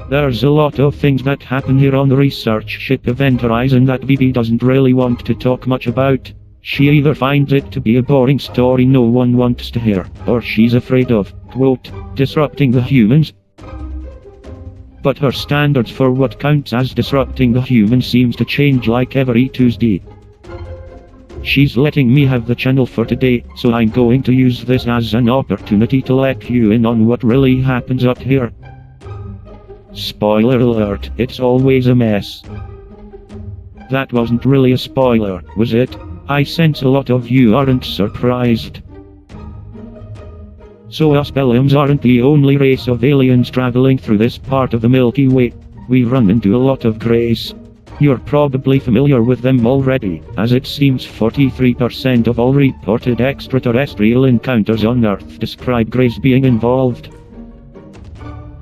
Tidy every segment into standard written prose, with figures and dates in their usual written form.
There's a lot of things that happen here on the research ship Event Horizon that VB doesn't really want to talk much about. She either finds it to be a boring story no one wants to hear, or she's afraid of, quote, disrupting the humans. But her standards for what counts as disrupting the humans seems to change like every Tuesday. She's letting me have the channel for today, so I'm going to use this as an opportunity to let you in on what really happens up here. Spoiler alert, it's always a mess. That wasn't really a spoiler, was it? I sense a lot of you aren't surprised. So us Bellums aren't the only race of aliens traveling through this part of the Milky Way. We run into a lot of greys. You're probably familiar with them already, as it seems 43% of all reported extraterrestrial encounters on Earth describe greys being involved.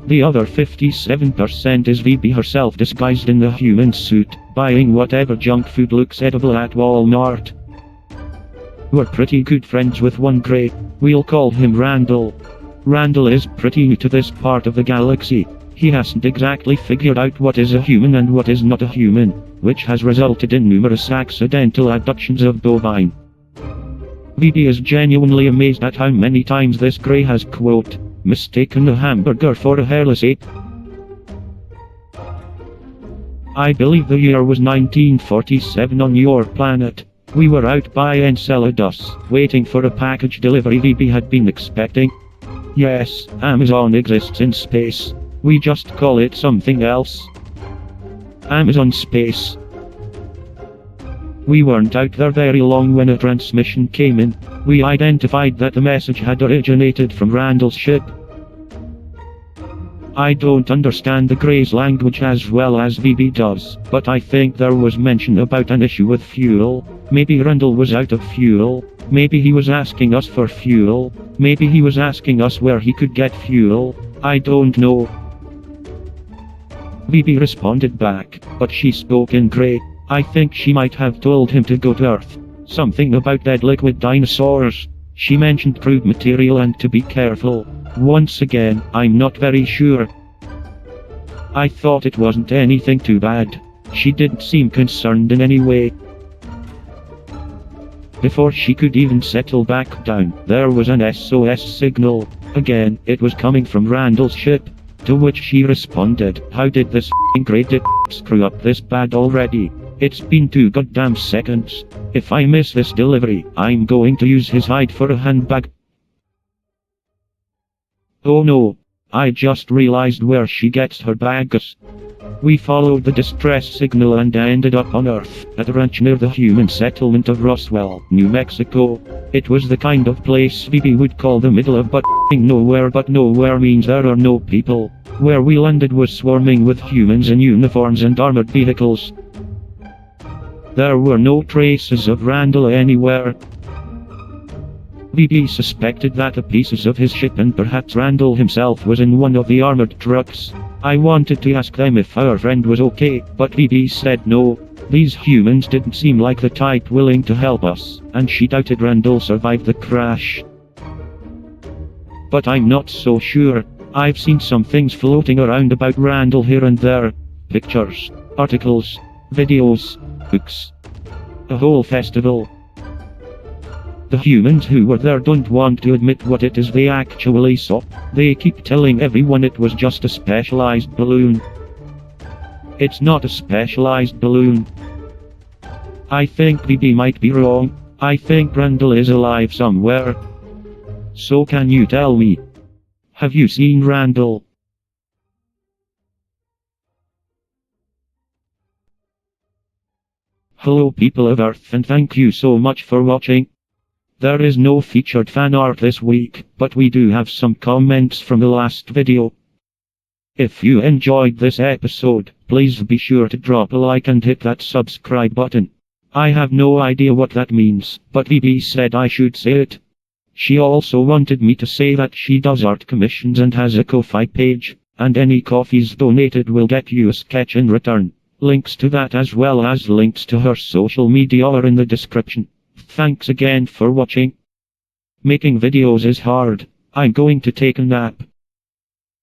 The other 57% is VB herself disguised in the human suit, buying whatever junk food looks edible at Walmart. We're pretty good friends with one grey. We'll call him Randall. Randall is pretty new to this part of the galaxy. He hasn't exactly figured out what is a human and what is not a human, which has resulted in numerous accidental abductions of bovine. VB is genuinely amazed at how many times this grey has, quote, mistaken a hamburger for a hairless ape. I believe the year was 1947 on your planet. We were out by Enceladus, waiting for a package delivery VB had been expecting. Yes, Amazon exists in space. We just call it something else. Amazon space. We weren't out there very long when a transmission came in. We identified that the message had originated from Randall's ship. I don't understand the Grey's language as well as VB does, but I think there was mention about an issue with fuel. Maybe Randall was out of fuel. Maybe he was asking us for fuel. Maybe he was asking us where he could get fuel. I don't know. VB responded back, but she spoke in Grey. I think she might have told him to go to Earth. Something about dead liquid dinosaurs. She mentioned crude material and to be careful. Once again, I'm not very sure. I thought it wasn't anything too bad. She didn't seem concerned in any way. Before she could even settle back down, there was an SOS signal. Again, it was coming from Randall's ship. To which she responded, how did this f***ing grey dip screw up this bad already? It's been 2 goddamn seconds. If I miss this delivery, I'm going to use his hide for a handbag. Oh no. I just realized where she gets her bags. We followed the distress signal and ended up on Earth, at a ranch near the human settlement of Roswell, New Mexico. It was the kind of place VB would call the middle of nowhere, but nowhere means there are no people. Where we landed was swarming with humans in uniforms and armored vehicles. There were no traces of Randall anywhere. VB suspected that the pieces of his ship and perhaps Randall himself was in one of the armored trucks. I wanted to ask them if our friend was okay, but VB said no. These humans didn't seem like the type willing to help us, and she doubted Randall survived the crash. But I'm not so sure. I've seen some things floating around about Randall here and there. Pictures, articles, videos, books. A whole festival. The humans who were there don't want to admit what it is they actually saw. They keep telling everyone it was just a specialized balloon. It's not a specialized balloon. I think VB might be wrong. I think Randall is alive somewhere. So can you tell me? Have you seen Randall? Hello people of Earth, and thank you so much for watching. There is no featured fan art this week, but we do have some comments from the last video. If you enjoyed this episode, please be sure to drop a like and hit that subscribe button. I have no idea what that means, but VB said I should say it. She also wanted me to say that she does art commissions and has a Ko-Fi page, and any coffees donated will get you a sketch in return. Links to that as well as links to her social media are in the description. Thanks again for watching. Making videos is hard. I'm going to take a nap.